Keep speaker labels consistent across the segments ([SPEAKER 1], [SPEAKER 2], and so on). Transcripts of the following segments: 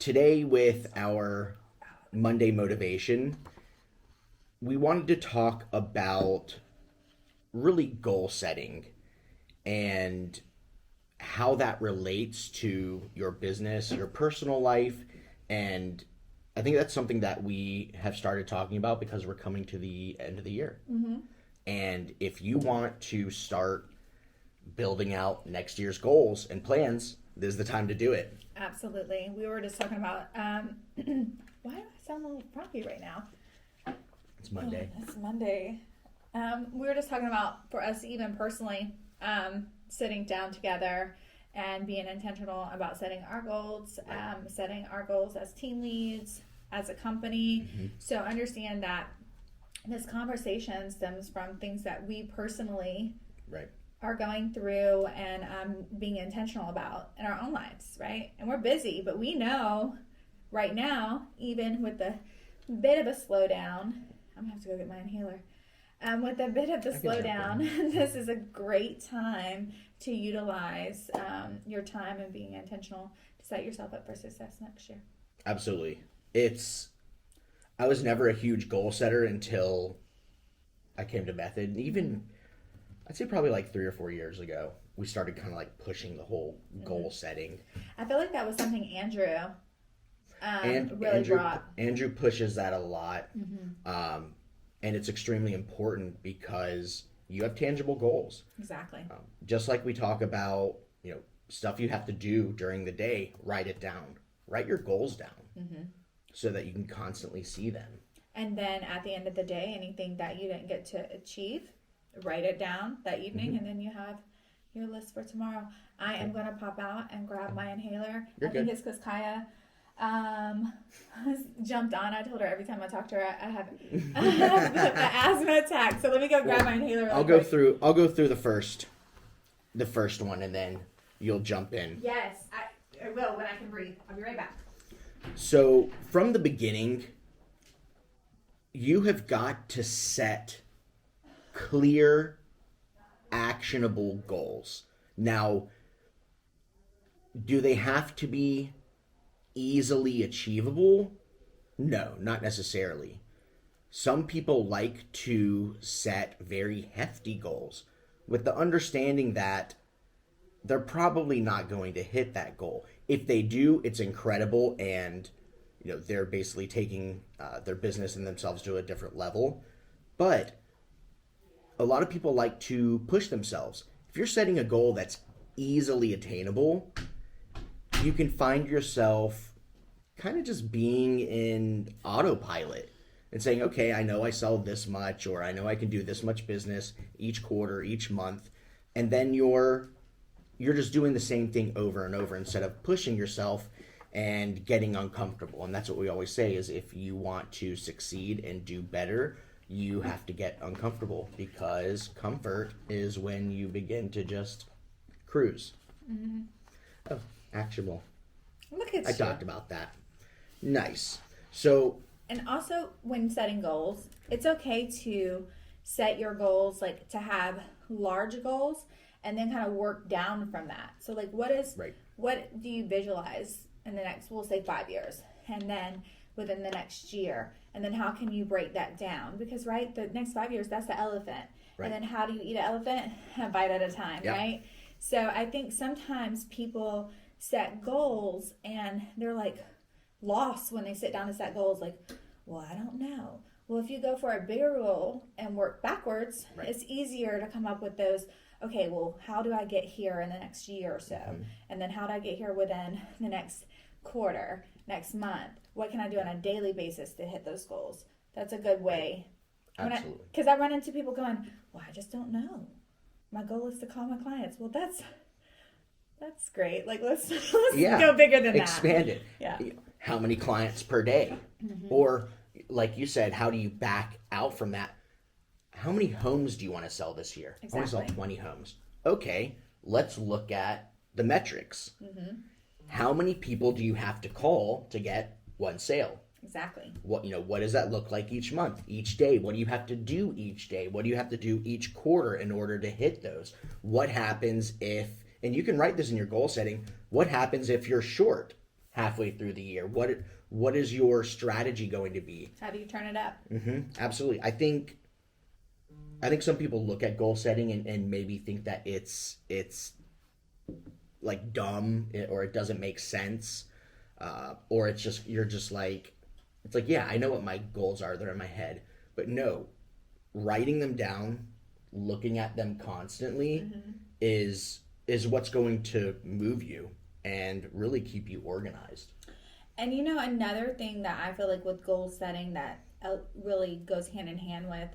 [SPEAKER 1] today with our Monday motivation, we wanted to talk about really goal setting and how that relates to your business, your personal life, and I think that's something that we have started talking about because we're coming to the end of the year. And if you want to start building out next year's goals and plans, this is the time to do it.
[SPEAKER 2] Absolutely. We were just talking about, why do I sound a little frumpy right now?
[SPEAKER 1] It's Monday.
[SPEAKER 2] It's Monday. We were just talking about, for us even personally, sitting down together and being intentional about setting our goals, setting our goals as team leads, as a company. So understand that this conversation stems from things that we personally are going through and being intentional about in our own lives, right? And we're busy, but we know right now, even with the bit of a slowdown, I'm gonna have to go get my inhaler. With a bit of the slowdown, this is a great time to utilize your time and being intentional to set yourself up for success next year.
[SPEAKER 1] Absolutely. I was never a huge goal setter until I came to Method. And even, I'd say probably like 3 or 4 years ago, we started kind of like pushing the whole goal setting.
[SPEAKER 2] I feel like that was something Andrew really brought.
[SPEAKER 1] Andrew pushes that a lot. And it's extremely important because you have tangible goals.
[SPEAKER 2] Exactly.
[SPEAKER 1] Just like we talk about, stuff you have to do during the day, write it down. Write your goals down so that you can constantly see them.
[SPEAKER 2] And then at the end of the day, anything that you didn't get to achieve, write it down that evening, and then you have your list for tomorrow. I am going to pop out and grab my inhaler.
[SPEAKER 1] You're
[SPEAKER 2] think
[SPEAKER 1] good.
[SPEAKER 2] it's because Kaya jumped on. I told her every time I talk to her, I have an asthma attack. So let me go grab my inhaler.
[SPEAKER 1] I'll go through the first one, and then you'll jump in.
[SPEAKER 2] Yes, I will when I can breathe. I'll be right back.
[SPEAKER 1] So from the beginning, you have got to set clear, actionable goals. Now, do they have to be easily achievable? No, not necessarily. Some people like to set very hefty goals with the understanding that they're probably not going to hit that goal. If they do, it's incredible, and they're basically taking their business and themselves to a different level. But a lot of people like to push themselves. If you're setting a goal that's easily attainable, you can find yourself kind of just being in autopilot and saying, okay, I know I sell this much, or I know I can do this much business each quarter, each month. And then you're just doing the same thing over and over instead of pushing yourself and getting uncomfortable. And that's what we always say is if you want to succeed and do better, you have to get uncomfortable, because comfort is when you begin to just cruise. Oh, actionable.
[SPEAKER 2] Look at
[SPEAKER 1] I talked about that. Nice. So,
[SPEAKER 2] and also when setting goals, it's okay to set your goals, like to have large goals and then kind of work down from that. So like what do you visualize in the next, we'll say 5 years, and then within the next year, and then how can you break that down? Because the next 5 years, that's the elephant. And then how do you eat an elephant? A bite at a time, right? So I think sometimes people set goals and they're like lost when they sit down to set goals, like, well, I don't know. Well, if you go for a bigger goal and work backwards, it's easier to come up with those, okay, well, how do I get here in the next year or so? And then how do I get here within the next quarter, next month? What can I do on a daily basis to hit those goals? That's a good way.
[SPEAKER 1] absolutely.
[SPEAKER 2] Because I run into people going, well, I just don't know. My goal is to call my clients. Well, that's great. Like, let's go bigger than that.
[SPEAKER 1] Expand it.
[SPEAKER 2] Yeah.
[SPEAKER 1] How many clients per day? Or, like you said, how do you back out from that? How many homes do you want to sell this year?
[SPEAKER 2] Exactly.
[SPEAKER 1] I want to sell 20 homes. Okay, let's look at the metrics. How many people do you have to call to get one sale?
[SPEAKER 2] Exactly.
[SPEAKER 1] What does that look like each month, each day? What do you have to do each day? What do you have to do each quarter in order to hit those? What happens if, and you can write this in your goal setting, what happens if you're short? halfway through the year? What is your strategy going to be?
[SPEAKER 2] How do you turn it up?
[SPEAKER 1] Absolutely. I think some people look at goal setting and maybe think that it's like dumb, or it doesn't make sense, or it's just you're just like, it's like, yeah, I know what my goals are, they're in my head, but no, writing them down, looking at them constantly is what's going to move you and really keep you organized.
[SPEAKER 2] And another thing that I feel like with goal setting that really goes hand in hand with,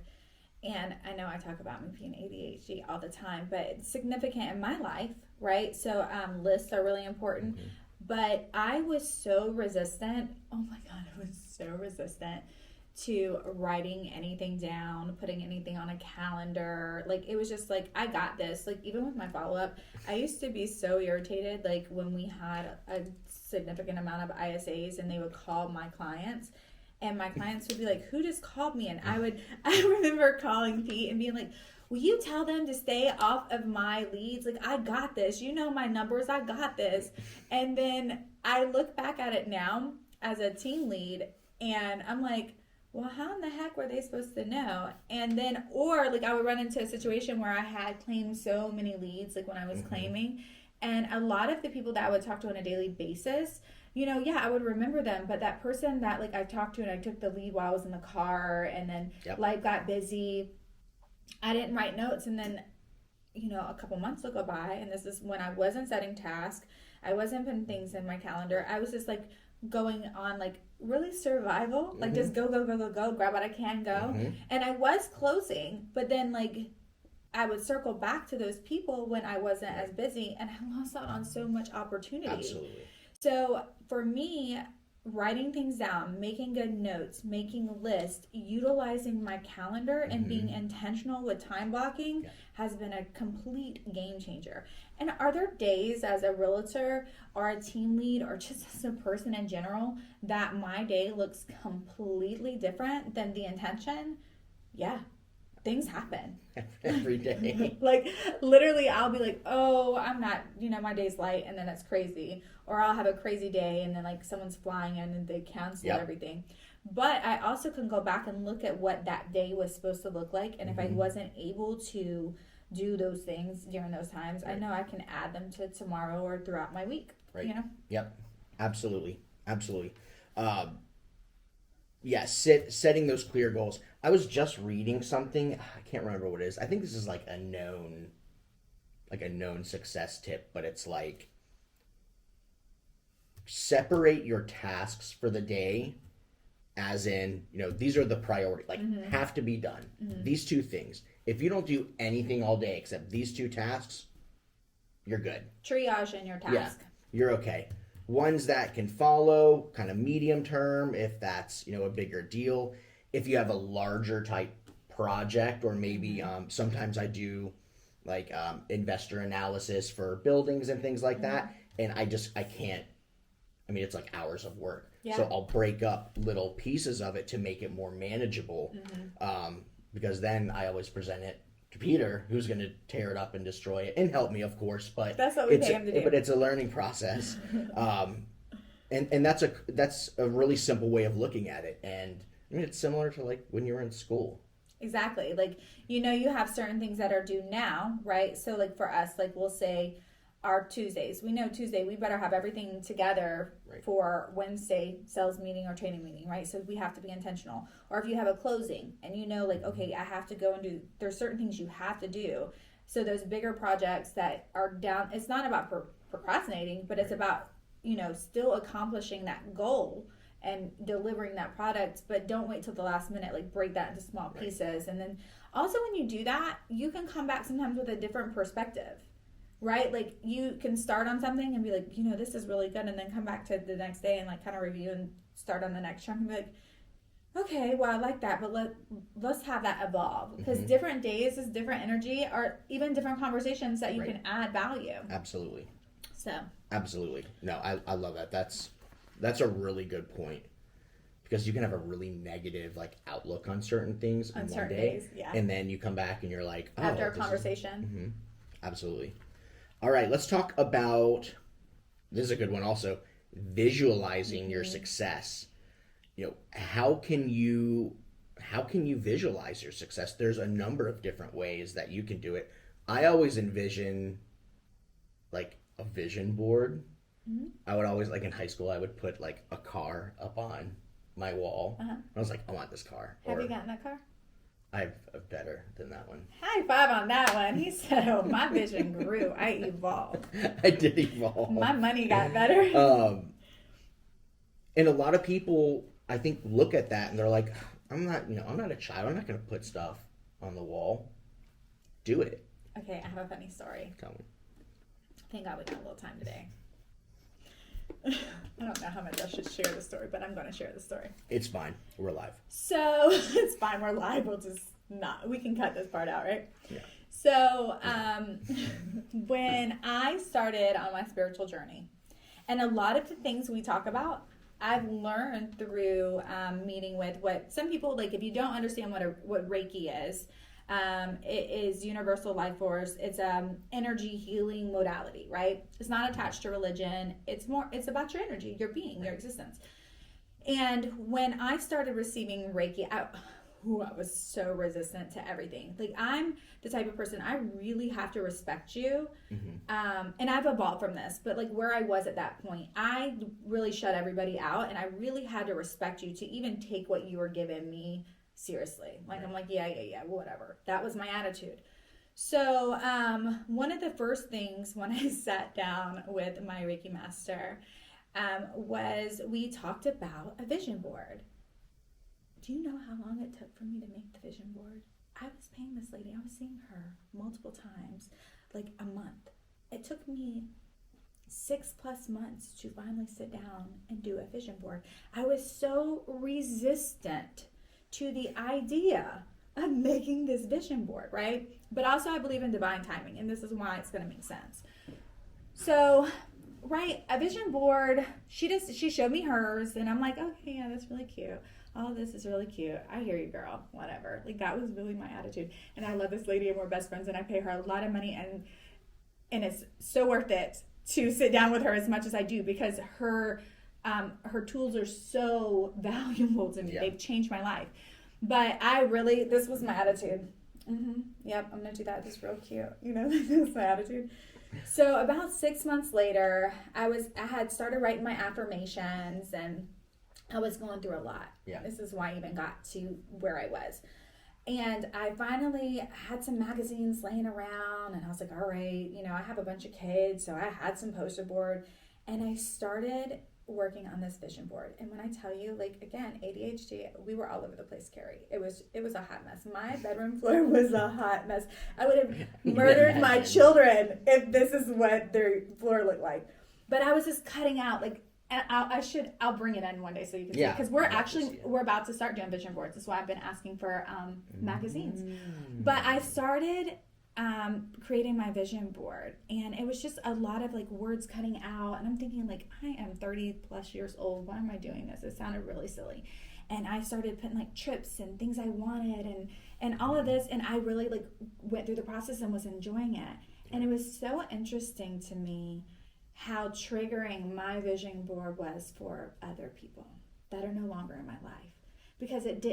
[SPEAKER 2] and I know I talk about me being ADHD all the time, but it's significant in my life, right? So lists are really important. But I was so resistant. Oh my God, I was so resistant to writing anything down, putting anything on a calendar. Like, it was just like, I got this. Like, even with my follow-up, I used to be so irritated, like when we had a significant amount of ISAs and they would call my clients, and my clients would be like, who just called me? And I remember calling Pete and being like, will you tell them to stay off of my leads? Like, I got this. You know my numbers. I got this. And then I look back at it now as a team lead, and I'm like, well, how in the heck were they supposed to know? And then, or like, I would run into a situation where I had claimed so many leads, like when I was claiming, and a lot of the people that I would talk to on a daily basis, yeah, I would remember them, but that person that like I talked to and I took the lead while I was in the car, and then life got busy, I didn't write notes, and then a couple months will go by, and this is when I wasn't setting tasks, I wasn't putting things in my calendar, I was just like going on like really survival, like just go, grab what I can, go. And I was closing, but then like I would circle back to those people when I wasn't as busy, and I lost out on so much opportunity.
[SPEAKER 1] Absolutely.
[SPEAKER 2] So for me, writing things down, making good notes, making lists, utilizing my calendar, and being intentional with time blocking has been a complete game changer. And are there days as a realtor or a team lead or just as a person in general that my day looks completely different than the intention? Yeah. Things happen
[SPEAKER 1] every day.
[SPEAKER 2] Like, literally, I'll be like, oh, I'm not, my day's light, and then it's crazy. Or I'll have a crazy day, and then like someone's flying in and they cancel everything. But I also can go back and look at what that day was supposed to look like. And if I wasn't able to do those things during those times, I know I can add them to tomorrow or throughout my week.
[SPEAKER 1] Right. Yep. Absolutely. Setting those clear goals. I was just reading something. I can't remember what it is. I think this is like a known success tip, but it's like, separate your tasks for the day, as in, these are the priority, like have to be done. These two things. If you don't do anything all day except these two tasks, you're good.
[SPEAKER 2] Triage in your task.
[SPEAKER 1] Yeah, you're okay. Ones that can follow, kind of medium term, if that's, a bigger deal. If you have a larger type project, or maybe sometimes I do like investor analysis for buildings and things like that, and I can't, it's like hours of work. So I'll break up little pieces of it to make it more manageable, because then I always present it to Peter, who's going to tear it up and destroy it and help me, of course. But
[SPEAKER 2] that's what we pay him to do.
[SPEAKER 1] But it's a learning process, and that's a really simple way of looking at it. And it's similar to like when you were in school.
[SPEAKER 2] Exactly. Like, you have certain things that are due now, right? So like for us, like we'll say our Tuesdays. We know Tuesday we better have everything together for Wednesday sales meeting or training meeting, right? So we have to be intentional. Or if you have a closing and like, okay, I have to go and do, there's certain things you have to do. So those bigger projects that are down, it's not about procrastinating, but it's about, still accomplishing that goal and delivering that product, but don't wait till the last minute, like break that into small pieces. And then also when you do that, you can come back sometimes with a different perspective. Right? Like you can start on something and be like, this is really good. And then come back to the next day and like kind of review and start on the next chunk and be like, okay, well, I like that, but let's have that evolve. Because different days is different energy, or even different conversations that you can add value.
[SPEAKER 1] Absolutely.
[SPEAKER 2] So.
[SPEAKER 1] Absolutely. No, I love that. That's a really good point. Because you can have a really negative like outlook on certain things on one day.
[SPEAKER 2] Days, yeah.
[SPEAKER 1] And then you come back and you're like, oh.
[SPEAKER 2] After a conversation.
[SPEAKER 1] Absolutely. All right, let's talk about, this is a good one also, visualizing your success. How can you visualize your success? There's a number of different ways that you can do it. I always envision like a vision board. I would always, like in high school, I would put like a car up on my wall. I was like, I want this car.
[SPEAKER 2] Have you gotten that car?
[SPEAKER 1] I have a better than that one.
[SPEAKER 2] High five on that one. He said, oh, my vision grew. I evolved.
[SPEAKER 1] I did evolve.
[SPEAKER 2] My money got better.
[SPEAKER 1] And a lot of people, I think, look at that and they're like, I'm not a child. I'm not going to put stuff on the wall. Do it.
[SPEAKER 2] Okay, I have a funny story.
[SPEAKER 1] Tell me.
[SPEAKER 2] Thank God we got a little time today. I don't know how much I should share the story, but I'm going to share the story.
[SPEAKER 1] It's fine. We're live.
[SPEAKER 2] So, it's fine. We're live. We can cut this part out, right?
[SPEAKER 1] Yeah.
[SPEAKER 2] So, when I started on my spiritual journey, and a lot of the things we talk about, I've learned through meeting with what some people, like if you don't understand what Reiki is, it is universal life force. It's energy healing modality, right? It's not attached to religion. It's about your energy, your being, your existence. And when I started receiving Reiki, I was so resistant to everything. Like I'm the type of person, I really have to respect you. And I've evolved from this, but like where I was at that point, I really shut everybody out and I really had to respect you to even take what you were giving me seriously. Like, I'm like, yeah, whatever. That was my attitude. So, one of the first things when I sat down with my Reiki master, was we talked about a vision board. Do you know how long it took for me to make the vision board? I was paying this lady, I was seeing her multiple times, like a month. It took me 6+ months to finally sit down and do a vision board. I was so resistant to the idea of making this vision board, right? But also I believe in divine timing, and this is why it's going to make sense. So, right, a vision board, she showed me hers, and I'm like, okay, yeah, that's really cute. Oh, this is really cute. I hear you, girl. Whatever. Like, that was really my attitude. And I love this lady, and we're best friends, and I pay her a lot of money, and it's so worth it to sit down with her as much as I do, because her tools are so valuable to me. Yeah. They've changed my life. But this was my attitude. Yep, I'm going to do that. It's real cute. This is my attitude. So about 6 months later, I had started writing my affirmations, and I was going through a lot. Yeah. This is why I even got to where I was. And I finally had some magazines laying around, and I was like, all right, I have a bunch of kids, so I had some poster board, and I started working on this vision board. And when I tell you, like, again, ADHD, we were all over the place, Carrie. It was a hot mess. My bedroom floor was a hot mess. I would have murdered my children if this is what their floor looked like. But I was just cutting out, like, and I'll bring it in one day so you can see it. Because we're about to start doing vision boards. That's why I've been asking for magazines. But I started creating my vision board, and it was just a lot of like words cutting out, and I'm thinking, like, I am 30+ years old. Why am I doing this? It sounded really silly. And I started putting like trips and things I wanted and all of this, and I really like went through the process and was enjoying it. And it was so interesting to me how triggering my vision board was for other people that are no longer in my life, because it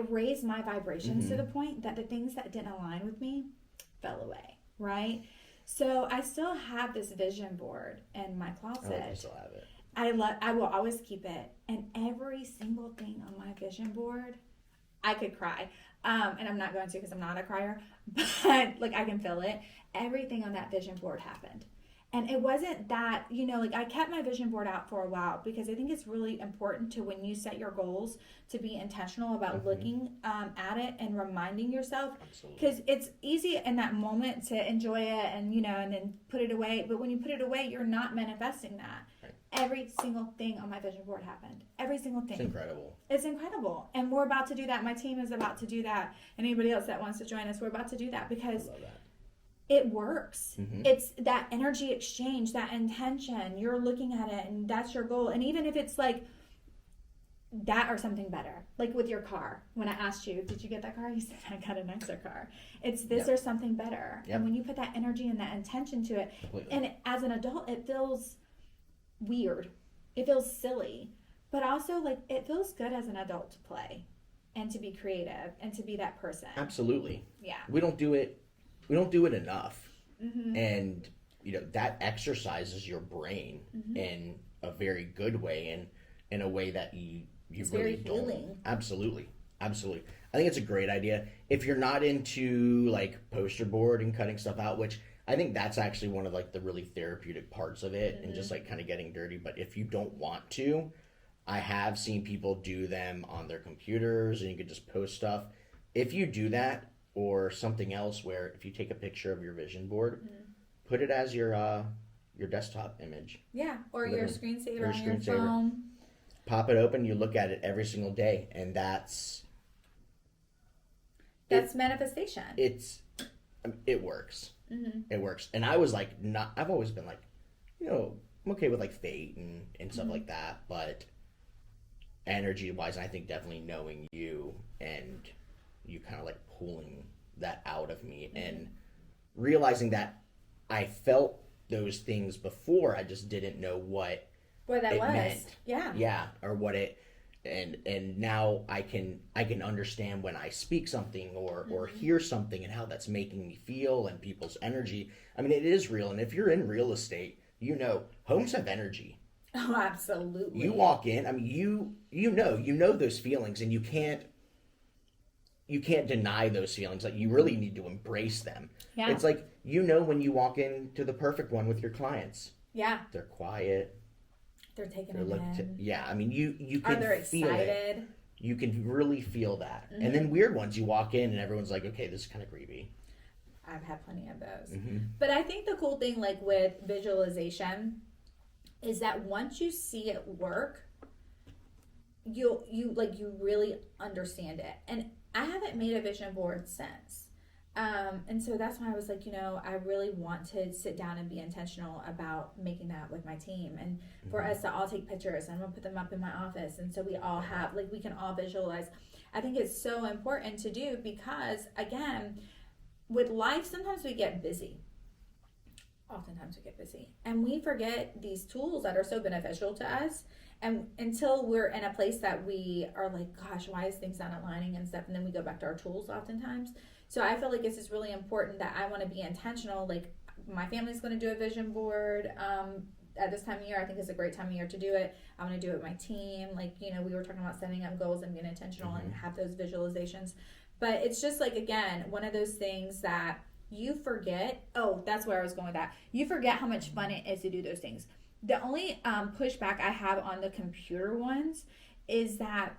[SPEAKER 2] raised my vibrations to the point that the things that didn't align with me fell away, right? So I still have this vision board in my closet.
[SPEAKER 1] I still have it.
[SPEAKER 2] I will always keep it, and every single thing on my vision board, I could cry, and I'm not going to, because I'm not a crier, but like I can feel it. Everything on that vision board happened. And it wasn't that, like I kept my vision board out for a while, because I think it's really important to, when you set your goals, to be intentional about looking at it and reminding yourself. Because it's easy in that moment to enjoy it and, and then put it away. But when you put it away, you're not manifesting that. Right. Every single thing on my vision board happened. Every single thing.
[SPEAKER 1] It's incredible.
[SPEAKER 2] It's incredible. And we're about to do that. My team is about to do that. Anybody else that wants to join us, we're about to do that, because I love that. It works. It's that energy exchange, that intention. You're looking at it, and that's your goal. And even if it's like that or something better, like with your car, when I asked you, did you get that car? You said, I got a nicer car. It's this or something better. And when you put that energy and that intention to it, and as an adult, it feels weird. it feels silly, but also like it feels good as an adult to play and to be creative and to be that person.
[SPEAKER 1] Absolutely.
[SPEAKER 2] Yeah.
[SPEAKER 1] We don't do it enough. And that exercises your brain in a very good way, and in a way that you
[SPEAKER 2] It's
[SPEAKER 1] really
[SPEAKER 2] very
[SPEAKER 1] don't.
[SPEAKER 2] healing.
[SPEAKER 1] Absolutely. I think it's a great idea. If you're not into like poster board and cutting stuff out, which I think that's actually one of like the really therapeutic parts of it, and just like kind of getting dirty. But if you don't want to, I have seen people do them on their computers, and you could just post stuff. If you do that, or something else, where if you take a picture of your vision board, put it as your desktop image.
[SPEAKER 2] Yeah, or your screensaver
[SPEAKER 1] Or
[SPEAKER 2] on your
[SPEAKER 1] screensaver.
[SPEAKER 2] phone.
[SPEAKER 1] Pop it open, you look at it every single day, and that's
[SPEAKER 2] manifestation.
[SPEAKER 1] it works. It works. And I was like, I've always been like, I'm okay with like fate and stuff like that, but energy wise, I think definitely knowing you and you kind of like pulling that out of me and realizing that I felt those things before, I just didn't know what
[SPEAKER 2] that
[SPEAKER 1] it
[SPEAKER 2] was.
[SPEAKER 1] meant.
[SPEAKER 2] Yeah.
[SPEAKER 1] Or what it and now I can understand when I speak something or hear something and how that's making me feel, and people's energy. I mean, it is real. And if you're in real estate, homes have energy.
[SPEAKER 2] Oh, absolutely.
[SPEAKER 1] You walk in, I mean, you know those feelings, and you can't deny those feelings. Like, you really need to embrace them.
[SPEAKER 2] Yeah.
[SPEAKER 1] It's like, when you walk into the perfect one with your clients.
[SPEAKER 2] Yeah.
[SPEAKER 1] They're quiet.
[SPEAKER 2] They're taking it in.
[SPEAKER 1] Yeah, I mean, you
[SPEAKER 2] Are
[SPEAKER 1] can
[SPEAKER 2] they
[SPEAKER 1] feel
[SPEAKER 2] excited?
[SPEAKER 1] it. You can really feel that. And then weird ones, you walk in and everyone's like, okay, this is kind of creepy.
[SPEAKER 2] I've had plenty of those. But I think the cool thing, like with visualization, is that once you see it work, you really understand it. And I haven't made a vision board since. And so that's why I was like, I really want to sit down and be intentional about making that with my team, and for us to all take pictures, and I'm gonna put them up in my office, and so we all have, like, we can all visualize. I think it's so important to do, because again, with life, sometimes we get busy. Oftentimes we get busy and we forget these tools that are so beneficial to us, and until we're in a place that we are like, gosh, why is things not aligning and stuff, and then we go back to our tools oftentimes. So I feel like this is really important, that I want to be intentional. Like, my family's going to do a vision board at this time of year. I think it's a great time of year to do it. I'm going to do it with my team. Like, we were talking about setting up goals and being intentional and have those visualizations. But it's just like, again, one of those things that you forget. Oh, that's where I was going with that. You forget how much fun it is to do those things. The only pushback I have on the computer ones is that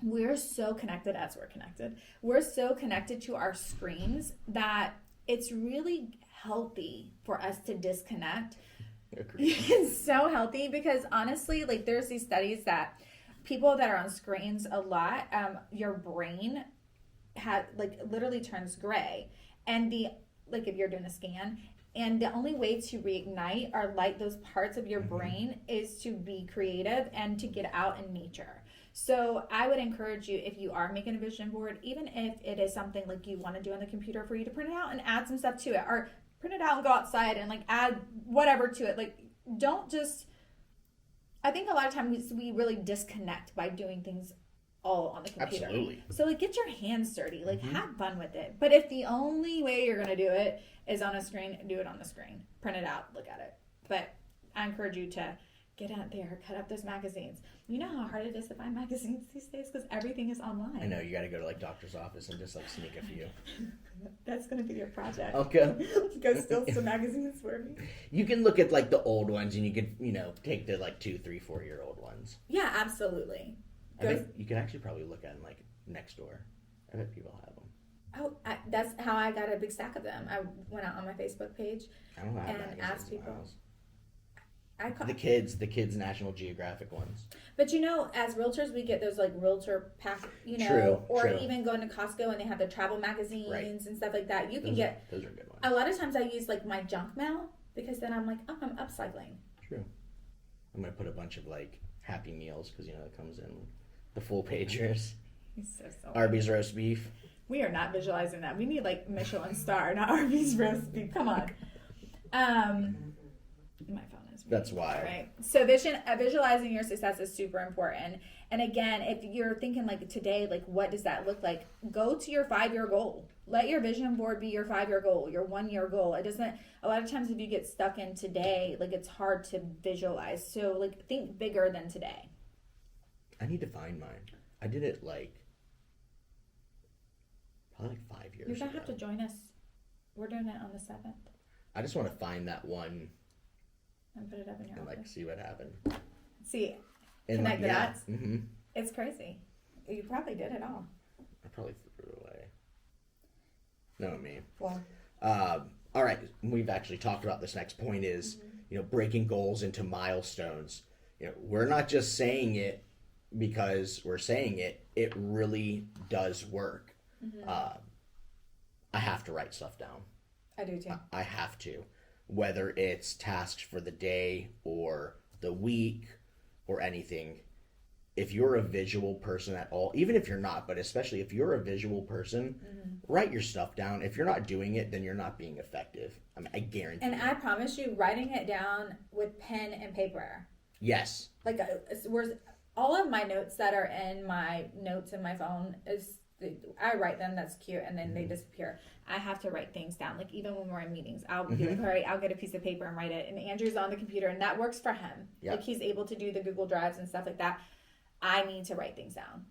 [SPEAKER 2] we're so connected as we're connected. We're so connected to our screens that it's really healthy for us to disconnect. It's so healthy, because honestly, like, there's these studies that people that are on screens a lot, your brain literally turns gray. And if you're doing a scan, and the only way to reignite or light those parts of your brain is to be creative and to get out in nature. So I would encourage you, if you are making a vision board, even if it is something like you want to do on the computer, for you to print it out and add some stuff to it, or print it out and go outside and like add whatever to it. Like, don't just, I think a lot of times we really disconnect by doing things all on the computer.
[SPEAKER 1] Absolutely.
[SPEAKER 2] So like, get your hands dirty, like have fun with it. But if the only way you're going to do it is on a screen, do it on the screen. Print it out, look at it. But I encourage you to get out there, cut up those magazines. You know how hard it is to find magazines these days, because everything is online.
[SPEAKER 1] I know, you got to go to like doctor's office and just like sneak a few.
[SPEAKER 2] That's going to be your project.
[SPEAKER 1] Okay.
[SPEAKER 2] Go steal some magazines for me.
[SPEAKER 1] You can look at like the old ones, and you could, take the like 2, 3, 4-year-old ones.
[SPEAKER 2] Yeah, absolutely.
[SPEAKER 1] I think you can actually probably look at them like next door. I bet people have them.
[SPEAKER 2] Oh, that's how I got a big stack of them. I went out on my Facebook page and asked people. The kids National Geographic ones. But as realtors, we get those like realtor pack,
[SPEAKER 1] True.
[SPEAKER 2] Even going to Costco and they have the travel magazines and stuff like that. You can get
[SPEAKER 1] those are good ones.
[SPEAKER 2] A lot of times I use like my junk mail, because then I'm like, oh, I'm upcycling.
[SPEAKER 1] True. I'm gonna put a bunch of like Happy Meals, because it comes in the full pagers.
[SPEAKER 2] So
[SPEAKER 1] Arby's roast beef.
[SPEAKER 2] We are not visualizing that. We need like Michelin star, not Arby's roast beef. Come on. My phone is
[SPEAKER 1] That's why.
[SPEAKER 2] Right. So visualizing your success is super important. And again, if you're thinking like today, like what does that look like? Go to your 5-year goal. Let your vision board be your 5-year goal, your 1-year goal. It doesn't, a lot of times if you get stuck in today, like it's hard to visualize. So like think bigger than today.
[SPEAKER 1] I need to find mine. I did it like probably like 5 years ago.
[SPEAKER 2] You're going to have to join us. We're doing it on the 7th.
[SPEAKER 1] I just want to find that one
[SPEAKER 2] and put it up in your
[SPEAKER 1] and
[SPEAKER 2] office.
[SPEAKER 1] like see what happened.
[SPEAKER 2] See,
[SPEAKER 1] and
[SPEAKER 2] connect the dots.
[SPEAKER 1] Mm-hmm.
[SPEAKER 2] It's crazy. You probably did it all.
[SPEAKER 1] I probably threw it away. No, me.
[SPEAKER 2] Well,
[SPEAKER 1] all right. We've actually talked about this next point is, breaking goals into milestones. We're not just saying it because we're saying it. It really does work.
[SPEAKER 2] Mm-hmm.
[SPEAKER 1] I have to write stuff down.
[SPEAKER 2] I do too.
[SPEAKER 1] I have to. Whether it's tasks for the day or the week or anything. If you're a visual person at all, even if you're not, but especially if you're a visual person, write your stuff down. If you're not doing it, then you're not being effective. I guarantee.
[SPEAKER 2] And I promise you, writing it down with pen and paper.
[SPEAKER 1] Yes.
[SPEAKER 2] Like all of my notes that are in my notes in my phone I write them. That's cute, and then they disappear. I have to write things down. Like even when we're in meetings, I'll be like, all right, I'll get a piece of paper and write it. And Andrew's on the computer, and that works for him.
[SPEAKER 1] Yep.
[SPEAKER 2] Like he's able to do the Google Drives and stuff like that. I need to write things down.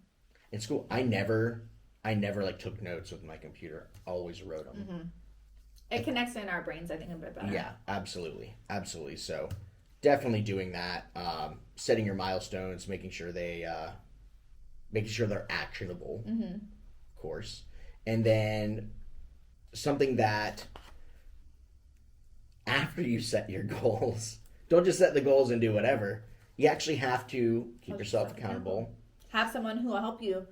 [SPEAKER 1] In school, I never like took notes with my computer. Always wrote them.
[SPEAKER 2] Mm-hmm. It connects in our brains, I think, a bit better.
[SPEAKER 1] Yeah, absolutely. So definitely doing that. Setting your milestones, making sure they're actionable, of course. And then something that after you set your goals, don't just set the goals and do whatever. You actually have to keep yourself accountable.
[SPEAKER 2] Have someone who will help you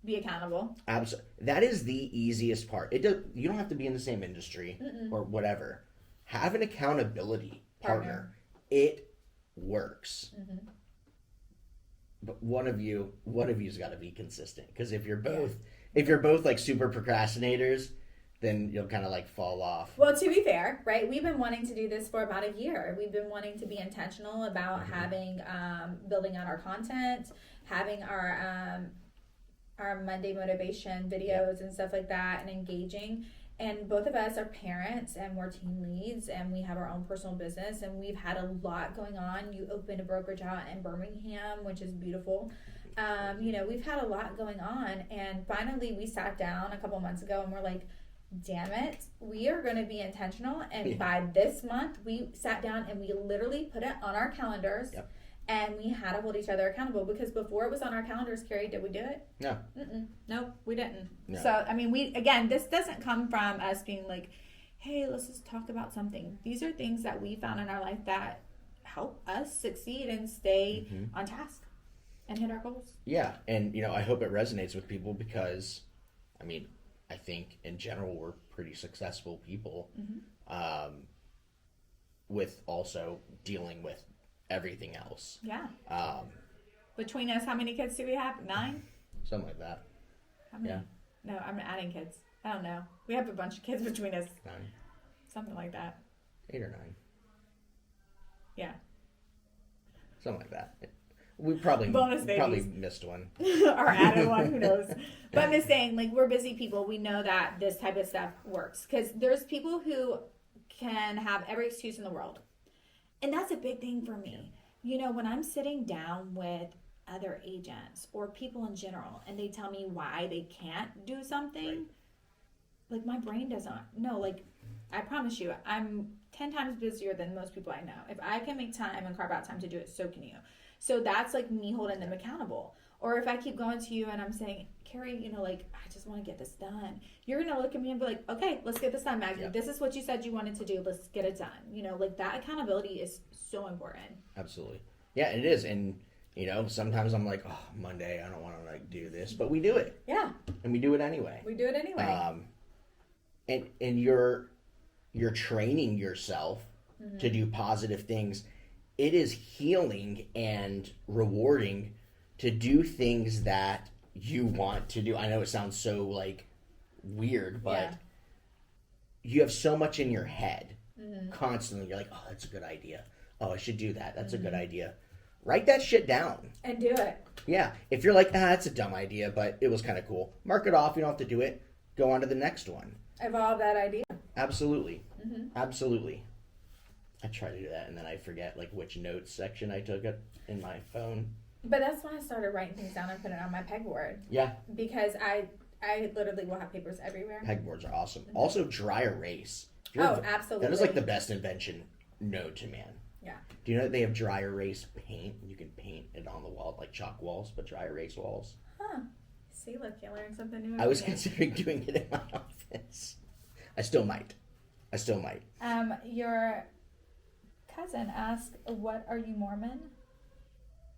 [SPEAKER 2] be accountable.
[SPEAKER 1] Absolutely. That is the easiest part. You don't have to be in the same industry or whatever. Have an accountability partner. It works. Mm-hmm. But one of you's got to be consistent, because if you're both like super procrastinators, then you'll kind of like fall off.
[SPEAKER 2] Well, to be fair, right? We've been wanting to do this for about a year. We've been wanting to be intentional about having, building out our content, having our Monday motivation videos and stuff like that, and engaging. And both of us are parents, and we're team leads, and we have our own personal business, and we've had a lot going on. You opened a brokerage out in Birmingham, which is beautiful. We've had a lot going on, and finally we sat down a couple months ago and we're like, damn it, we are going to be intentional. And by this month, we sat down and we literally put it on our calendars.
[SPEAKER 1] Yep.
[SPEAKER 2] And we had to hold each other accountable, because before it was on our calendars, Carrie, did we do it?
[SPEAKER 1] No.
[SPEAKER 2] Nope, we didn't.
[SPEAKER 1] No.
[SPEAKER 2] So, this doesn't come from us being like, hey, let's just talk about something. These are things that we found in our life that help us succeed and stay on task and hit our goals.
[SPEAKER 1] Yeah, and I hope it resonates with people, because I think in general we're pretty successful people, with also dealing with everything else.
[SPEAKER 2] Yeah. Between us, how many kids do we have? 9?
[SPEAKER 1] Something like that.
[SPEAKER 2] How many?
[SPEAKER 1] Yeah.
[SPEAKER 2] No, I'm adding kids. I don't know. We have a bunch of kids between us.
[SPEAKER 1] 9.
[SPEAKER 2] Something like that.
[SPEAKER 1] 8 or 9.
[SPEAKER 2] Yeah.
[SPEAKER 1] Something like that. We probably missed one.
[SPEAKER 2] Or added one, who knows. But I'm just saying, like, we're busy people. We know that this type of stuff works. Because there's people who can have every excuse in the world. And that's a big thing for me. When I'm sitting down with other agents or people in general, and they tell me why they can't do something, like my brain doesn't. No, like I promise you, I'm 10 times busier than most people I know. If I can make time and carve out time to do it, so can you. So that's like me holding them accountable. Or if I keep going to you and I'm saying, Carrie, I just want to get this done. You're going to look at me and be like, okay, let's get this done, Maggie. Yep. This is what you said you wanted to do. Let's get it done. Like that accountability is so important. Absolutely.
[SPEAKER 1] Yeah, it is. And, sometimes I'm like, oh, Monday, I don't want to do this, but we do it.
[SPEAKER 2] Yeah.
[SPEAKER 1] And we do it anyway. And you're training yourself to do positive things. It is healing and rewarding to do things that you want to do. I know it sounds so weird, but you have so much in your head constantly. You're like, oh, that's a good idea. Oh, I should do that. That's a good idea. Write that shit down.
[SPEAKER 2] And do it.
[SPEAKER 1] Yeah. If you're like, that's a dumb idea, but it was kind of cool. Mark it off. You don't have to do it. Go on to the next one.
[SPEAKER 2] Evolve that idea.
[SPEAKER 1] Absolutely. Absolutely. I try to do that, and then I forget like which notes section I took it in my phone.
[SPEAKER 2] But that's when I started writing things down and putting it on my pegboard.
[SPEAKER 1] Yeah.
[SPEAKER 2] Because I literally will have papers everywhere.
[SPEAKER 1] Pegboards are awesome. Also, dry erase.
[SPEAKER 2] Absolutely.
[SPEAKER 1] That is like the best invention known to man.
[SPEAKER 2] Yeah.
[SPEAKER 1] Do you know that they have dry erase paint? You can paint it on the wall, like chalk walls, but dry erase walls.
[SPEAKER 2] Huh. See, look, you learned something new.
[SPEAKER 1] I was considering doing it in my office. I still might.
[SPEAKER 2] Your cousin asked, "What are you, Mormon?"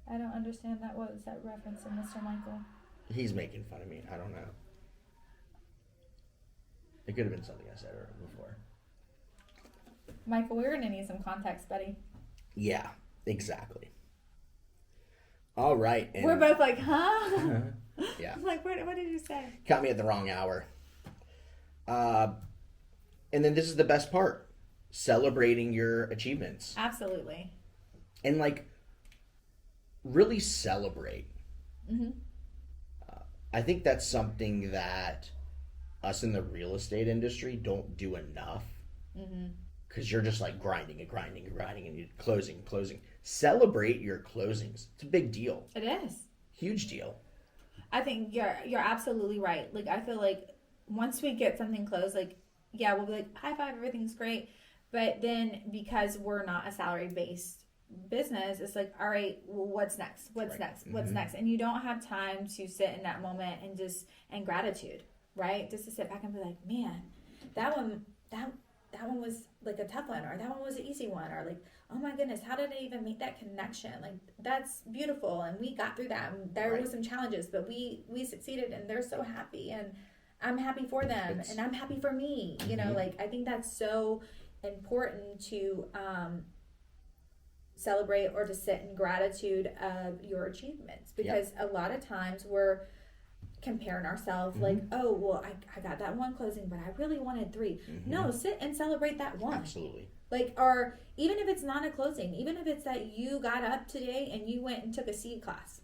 [SPEAKER 2] I don't understand that. What was that reference to, Mr. Michael?
[SPEAKER 1] He's making fun of me. I don't know. It could have been something I said before.
[SPEAKER 2] Michael, we're gonna need some context, buddy.
[SPEAKER 1] Yeah, exactly. All right. And
[SPEAKER 2] we're both like, huh?
[SPEAKER 1] Yeah.
[SPEAKER 2] I'm like, what did you say?
[SPEAKER 1] Caught me at the wrong hour. And then this is the best part. Celebrating your achievements.
[SPEAKER 2] Absolutely.
[SPEAKER 1] And like, really celebrate. I think that's something that us in the real estate industry don't do enough. Because you're just like grinding, and you're closing. Celebrate your closings. It's a big deal.
[SPEAKER 2] It is.
[SPEAKER 1] Huge deal.
[SPEAKER 2] I think you're absolutely right. Like, I feel like once we get something closed, like, yeah, we'll be like, high five, everything's great. But then because we're not a salary-based business, it's like, all right, well, what's next? What's next? And you don't have time to sit in that moment and gratitude, right? Just to sit back and be like, man, that one was like a tough one, or that one was an easy one, or like, oh my goodness, how did I even make that connection? Like, that's beautiful, and we got through that. And there was some challenges, but we succeeded, and they're so happy, and I'm happy for them, and I'm happy for me. You know, like, I think that's so important to celebrate or to sit in gratitude of your achievements, because a lot of times we're comparing ourselves like, oh, well, I got that one closing, but I really wanted 3. No, sit and celebrate that one.
[SPEAKER 1] Absolutely.
[SPEAKER 2] Like, or even if it's not a closing, even if it's that you got up today and you went and took a seed class,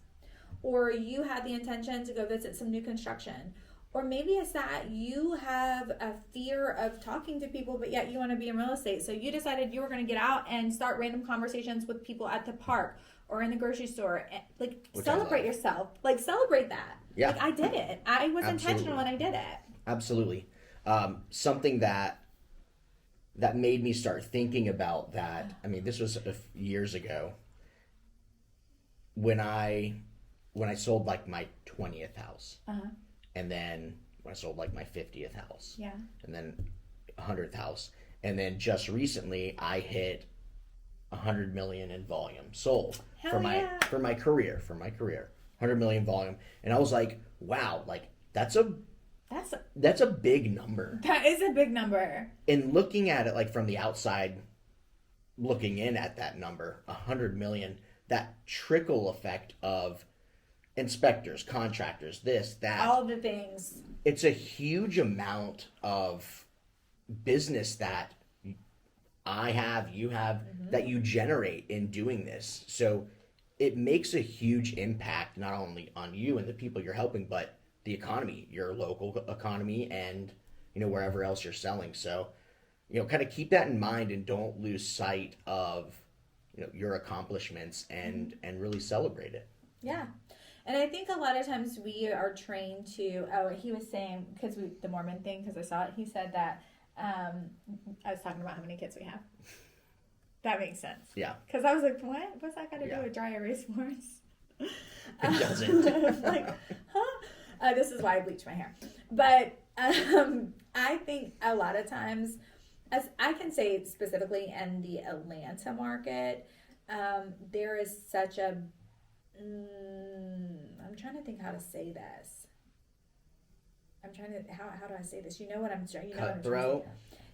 [SPEAKER 2] or you had the intention to go visit some new construction, or maybe it's that you have a fear of talking to people, but yet you want to be in real estate. So you decided you were going to get out and start random conversations with people at the park or in the grocery store. Like, celebrate yourself. Like, celebrate that.
[SPEAKER 1] Yeah.
[SPEAKER 2] Like, I did it. I was intentional when I did it.
[SPEAKER 1] Absolutely. Something that made me start thinking about that. I mean, this was years ago when I sold like my 20th house. And then when I sold like my 50th house.
[SPEAKER 2] Yeah.
[SPEAKER 1] And then 100th house. And then just recently I hit 100 million in volume sold for my career. 100 million volume. And I was like, wow, like that's a big number.
[SPEAKER 2] That is a big number.
[SPEAKER 1] And looking at it like from the outside, looking in at that number, 100 million, that trickle effect of inspectors, contractors, this, that.
[SPEAKER 2] All the things.
[SPEAKER 1] It's a huge amount of business that I have, you have, that you generate in doing this. So it makes a huge impact not only on you and the people you're helping, but the economy, your local economy, and wherever else you're selling. So kind of keep that in mind and don't lose sight of your accomplishments and really celebrate it.
[SPEAKER 2] Yeah. And I think a lot of times we are trained to, he was saying, because the Mormon thing, because I saw it, he said that, I was talking about how many kids we have. That makes sense. Yeah. Because I was like, what? What's that got to do with dry erase boards?
[SPEAKER 1] It doesn't.
[SPEAKER 2] Like, huh? This is why I bleach my hair. But I think a lot of times, as I can say specifically in the Atlanta market, there is such a I'm trying to think how to say this. How do I say this? You know what I'm trying to say.
[SPEAKER 1] Cutthroat?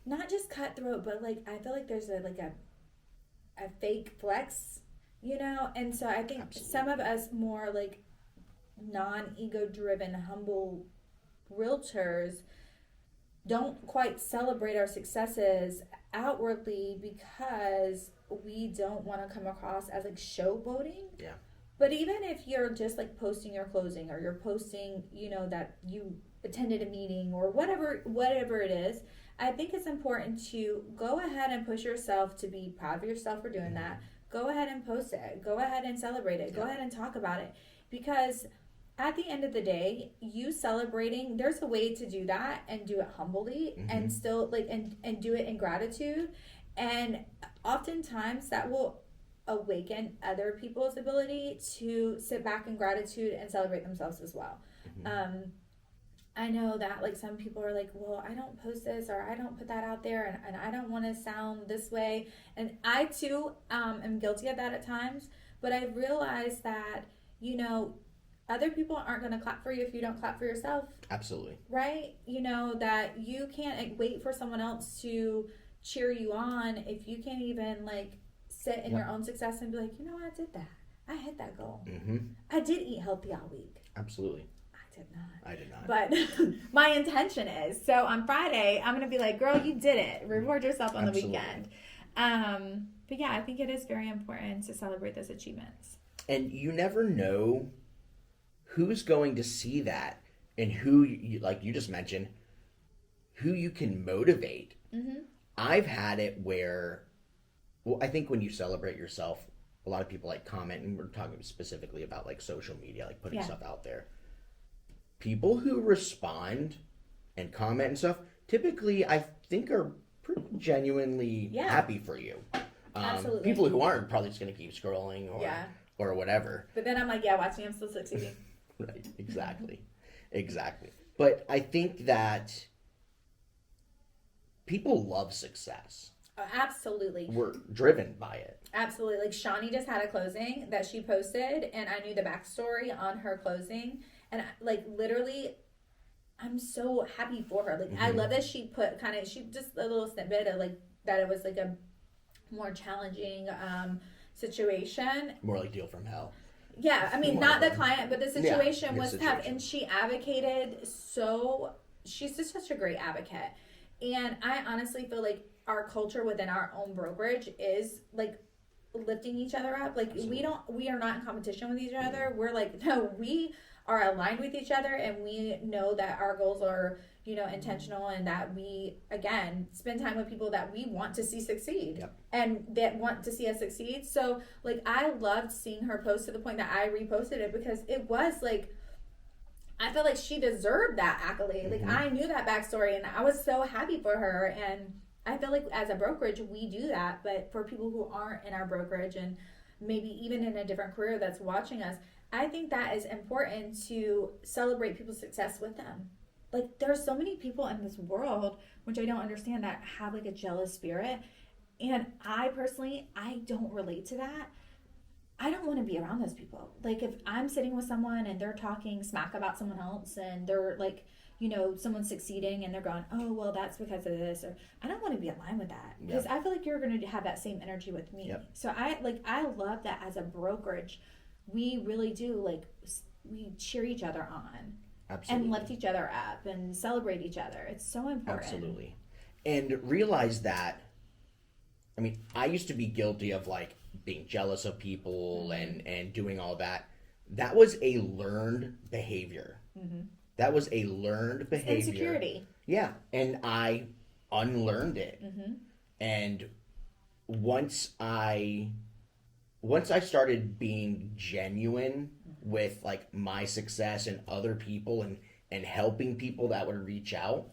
[SPEAKER 2] Not just cutthroat, but like I feel like there's a fake flex, and so I think some of us more like non-ego driven, humble realtors don't quite celebrate our successes outwardly because we don't want to come across as like showboating.
[SPEAKER 1] Yeah.
[SPEAKER 2] But even if you're just like posting your closing, or you're posting, you know, that you attended a meeting or whatever it is, I think it's important to go ahead and push yourself to be proud of yourself for doing that. Go ahead and post it. Go ahead and celebrate it. Go ahead and talk about it. Because at the end of the day, you celebrating, there's a way to do that and do it humbly and still like and do it in gratitude. And oftentimes that will awaken other people's ability to sit back in gratitude and celebrate themselves as well. I know that like some people are like, well, I don't post this or I don't put that out there, and I don't want to sound this way. And I too am guilty of that at times. But I realized that, you know, other people aren't going to clap for you if you don't clap for yourself.
[SPEAKER 1] Absolutely.
[SPEAKER 2] Right? You know, that you can't wait for someone else to cheer you on if you can't even like sit in your own success and be like, you know what, I did that. I hit that goal. I did eat healthy all week.
[SPEAKER 1] Absolutely.
[SPEAKER 2] I
[SPEAKER 1] did not.
[SPEAKER 2] But my intention is, so on Friday, I'm going to be like, girl, you did it. Reward yourself on the weekend. But yeah, I think it is very important to celebrate those achievements.
[SPEAKER 1] And you never know who's going to see that, and who, like you just mentioned, who you can motivate. I've had it where, well, I think when you celebrate yourself, a lot of people like comment, and we're talking specifically about like social media, like putting stuff out there. People who respond and comment and stuff, typically I think are pretty genuinely happy for you.
[SPEAKER 2] Absolutely.
[SPEAKER 1] People who aren't probably just going to keep scrolling or whatever.
[SPEAKER 2] But then I'm like, yeah, watch me, I'm still succeeding.
[SPEAKER 1] Right, exactly. But I think that people love success.
[SPEAKER 2] Oh, absolutely.
[SPEAKER 1] We're driven by it.
[SPEAKER 2] Absolutely. Like Shawnee just had a closing that she posted, and I knew the backstory on her closing. And like literally, I'm so happy for her. Like I love that she put she just a little snippet of like that it was like a more challenging situation.
[SPEAKER 1] More like deal from hell.
[SPEAKER 2] Yeah, I mean, not the client, but the situation was tough, and she advocated. So she's just such a great advocate, and I honestly feel like our culture within our own brokerage is like lifting each other up. Like we are not in competition with each other. We're like, no, we are aligned with each other, and we know that our goals are, you know, intentional, and that we, again, spend time with people that we want to see succeed and that want to see us succeed. So like I loved seeing her post to the point that I reposted it, because it was like, I felt like she deserved that accolade. Like I knew that backstory, and I was so happy for her. And I feel like as a brokerage, we do that. But for people who aren't in our brokerage, and maybe even in a different career that's watching us, I think that is important to celebrate people's success with them. Like there's so many people in this world, which I don't understand, that have like a jealous spirit. And I personally, I don't relate to that. I don't want to be around those people. Like if I'm sitting with someone and they're talking smack about someone else, and they're like, you know, someone's succeeding and they're going, oh, well, that's because of this, or I don't want to be aligned with that, because I feel like you're going to have that same energy with me. So I love that as a brokerage, we really do, like, we cheer each other on. Absolutely. And lift each other up and celebrate each other. It's so important.
[SPEAKER 1] Absolutely. And realize that, I mean, I used to be guilty of like being jealous of people and doing all that. That was a learned behavior. That was a learned behavior.
[SPEAKER 2] Insecurity.
[SPEAKER 1] Yeah. And I unlearned it. And once I started being genuine with like my success and other people and helping people that would reach out,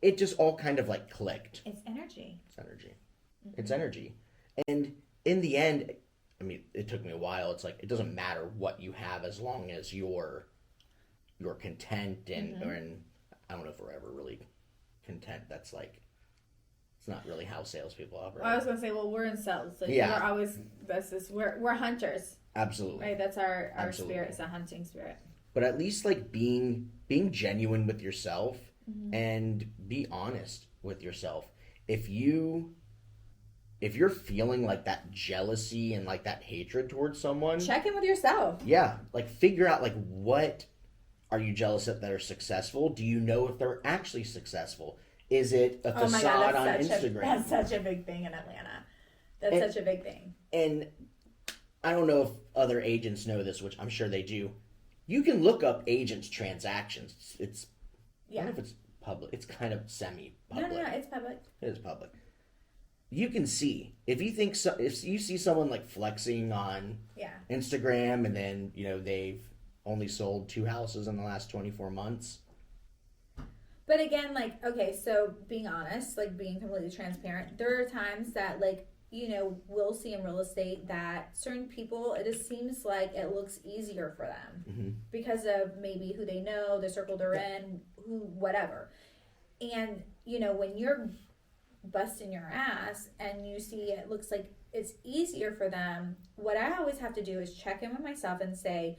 [SPEAKER 1] it just all kind of like clicked.
[SPEAKER 2] It's energy.
[SPEAKER 1] It's energy. And in the end, I mean, it took me a while. It's like, it doesn't matter what you have as long as you're content and I don't know if we're ever really content. That's like, it's not really how salespeople operate.
[SPEAKER 2] I was gonna say, well, we're in sales, so we're always we're hunters.
[SPEAKER 1] Absolutely,
[SPEAKER 2] right. That's our spirit. It's a hunting spirit.
[SPEAKER 1] But at least like being genuine with yourself and be honest with yourself. If you're feeling like that jealousy and like that hatred towards someone,
[SPEAKER 2] check in with yourself.
[SPEAKER 1] Yeah, like figure out like what Are you jealous that they're successful? Do you know if they're actually successful? Is it a
[SPEAKER 2] Oh my God,
[SPEAKER 1] facade on Instagram?
[SPEAKER 2] That's such a big thing in Atlanta. That's such a big thing.
[SPEAKER 1] And I don't know if other agents know this, which I'm sure they do. You can look up agents' transactions. It's I don't know if it's public. It's kind of semi-public.
[SPEAKER 2] No, it's public.
[SPEAKER 1] It is public. You can see if you see someone like flexing on Instagram, and then they've only sold 2 houses in the last 24 months.
[SPEAKER 2] But again, like, okay, so being honest, like being completely transparent, there are times that like, we'll see in real estate that certain people, it just seems like it looks easier for them because of maybe who they know, the circle they're in, whatever. And, when you're busting your ass and you see it looks like it's easier for them, what I always have to do is check in with myself and say,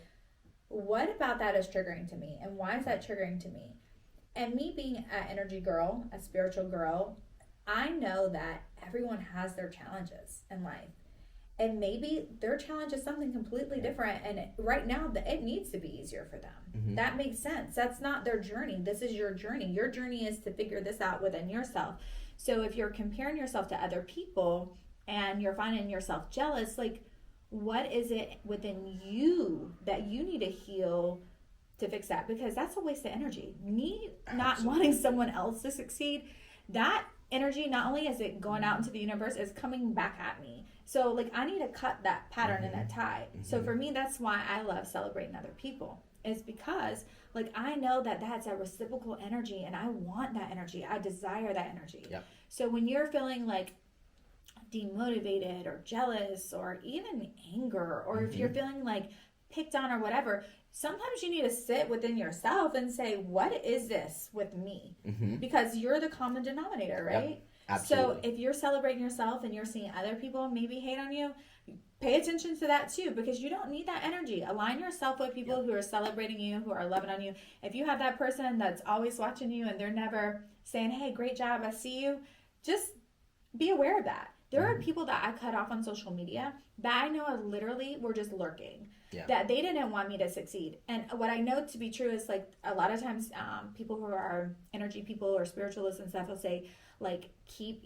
[SPEAKER 2] what about that is triggering to me? And why is that triggering to me? And me being an energy girl, a spiritual girl, I know that everyone has their challenges in life. And maybe their challenge is something completely different. And right now, it needs to be easier for them. That makes sense. That's not their journey. This is your journey. Your journey is to figure this out within yourself. So if you're comparing yourself to other people and you're finding yourself jealous, like, what is it within you that you need to heal to fix that? Because that's a waste of energy. Me not wanting someone else to succeed, that energy, not only is it going out into the universe, is coming back at me. So like, I need to cut that pattern and that tie. So for me, that's why I love celebrating other people. It's because like, I know that that's a reciprocal energy, and I want that energy. I desire that energy.
[SPEAKER 1] Yep.
[SPEAKER 2] So when you're feeling like demotivated or jealous or even anger, or if you're feeling like picked on or whatever, sometimes you need to sit within yourself and say, what is this with me? Because you're the common denominator, right?
[SPEAKER 1] Yep. Absolutely.
[SPEAKER 2] So if you're celebrating yourself and you're seeing other people maybe hate on you, pay attention to that too, because you don't need that energy. Align yourself with people who are celebrating you, who are loving on you. If you have that person that's always watching you and they're never saying, hey, great job, I see you, just be aware of that. There are people that I cut off on social media that I know literally were just lurking, that they didn't want me to succeed. And what I know to be true is like, a lot of times people who are energy people or spiritualists and stuff will say, like, keep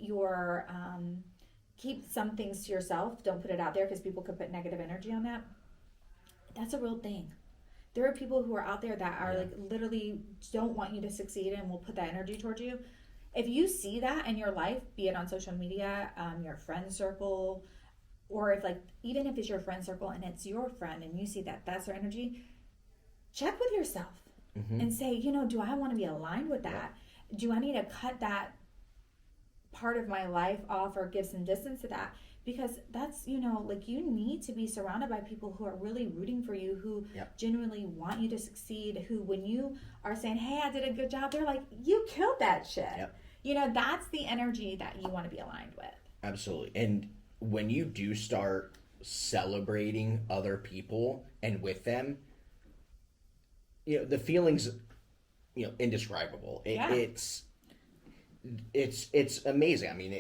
[SPEAKER 2] some things to yourself. Don't put it out there, because people could put negative energy on that. That's a real thing. There are people who are out there that are like literally don't want you to succeed and will put that energy towards you. If you see that in your life, be it on social media, your friend circle, or if like, even if it's your friend circle and it's your friend and you see that that's their energy, check with yourself and say, do I want to be aligned with that? Do I need to cut that part of my life off or give some distance to that? Because that's, like, you need to be surrounded by people who are really rooting for you, who genuinely want you to succeed, who, when you are saying, hey, I did a good job, they're like, you killed that shit. That's the energy that you want to be aligned with.
[SPEAKER 1] Absolutely. And when you do start celebrating other people and with them, the feelings, indescribable. It's amazing. I mean,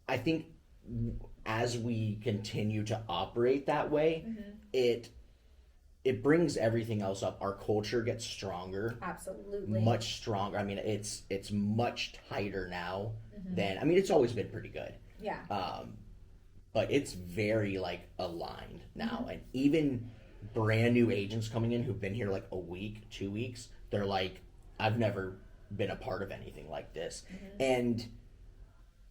[SPEAKER 1] I think as we continue to operate that way, it brings everything else up. Our culture gets stronger.
[SPEAKER 2] Absolutely.
[SPEAKER 1] Much stronger. I mean, it's much tighter now than, I mean, it's always been pretty good.
[SPEAKER 2] Yeah.
[SPEAKER 1] But it's very like aligned now. And even brand new agents coming in who've been here like a week, 2 weeks, they're like, I've never been a part of anything like this. And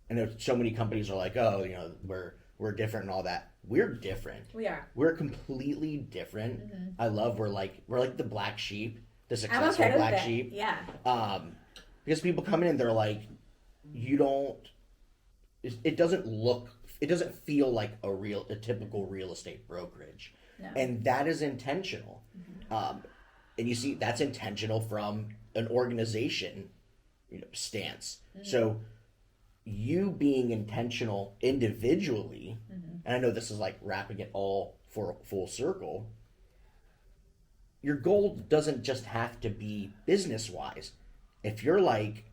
[SPEAKER 1] I know so many companies are like, oh, we're different and all that. We're different.
[SPEAKER 2] We are.
[SPEAKER 1] We're completely different. I love we're like the black sheep, the successful black sheep.
[SPEAKER 2] Yeah.
[SPEAKER 1] Because people come in and they're like, it doesn't feel like a typical real estate brokerage.
[SPEAKER 2] No.
[SPEAKER 1] And that is intentional. And you see that's intentional from an organization, stance. So you being intentional individually, and I know this is like wrapping it all for full circle, your goal doesn't just have to be business wise. If you're like,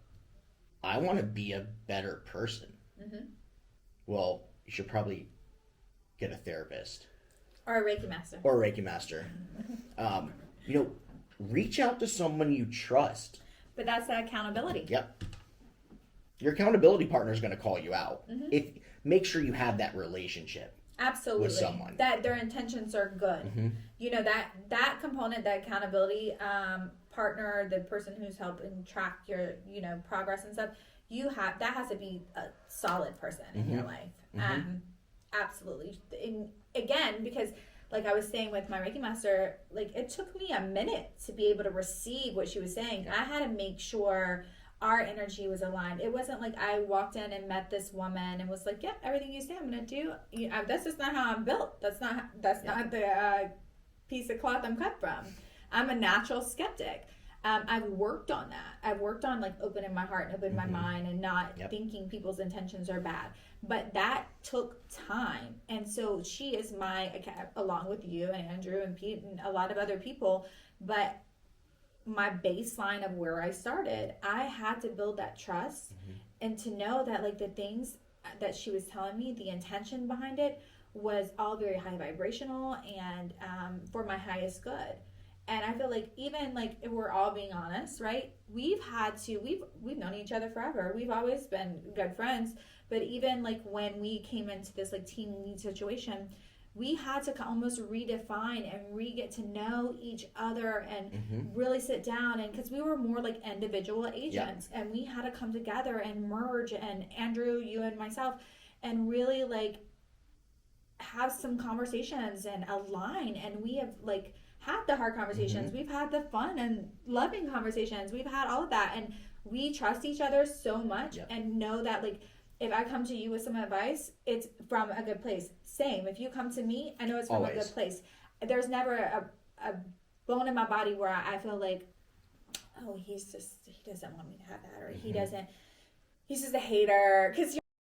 [SPEAKER 1] I want to be a better person, well, you should probably get a therapist
[SPEAKER 2] or a Reiki master.
[SPEAKER 1] Reach out to someone you trust.
[SPEAKER 2] But that's that accountability.
[SPEAKER 1] Yep. Your accountability partner is going to call you out. If make sure you have that relationship.
[SPEAKER 2] Absolutely.
[SPEAKER 1] With someone.
[SPEAKER 2] That their intentions are good. That component, that accountability partner, the person who's helping track your, progress and stuff, that has to be a solid person in your life. Absolutely. And again, because like I was saying with my Reiki master, like it took me a minute to be able to receive what she was saying. I had to make sure our energy was aligned. It wasn't like I walked in and met this woman and was like, "Yep, everything you say, I'm gonna do." That's just not how I'm built. That's not the piece of cloth I'm cut from. I'm a natural skeptic. I've worked on that. I've worked on like opening my heart and opening my mind and not thinking people's intentions are bad. But that took time. And so she is along with you and Andrew and Pete and a lot of other people, but my baseline of where I started, I had to build that trust and to know that like the things that she was telling me, the intention behind it was all very high vibrational and for my highest good. And I feel like even like if we're all being honest, right? We've known each other forever. We've always been good friends. But even like when we came into this like team lead situation, we had to almost redefine and get to know each other and really sit down. And because we were more like individual agents and we had to come together and merge, and Andrew, you and myself, and really like have some conversations and align. And we have like had the hard conversations. We've had the fun and loving conversations. We've had all of that. And we trust each other so much and know that like, if I come to you with some advice, it's from a good place. Same. If you come to me, I know it's from a good place. There's never a bone in my body where I feel like, oh, he doesn't want me to have that, or he doesn't, he's just a hater. Because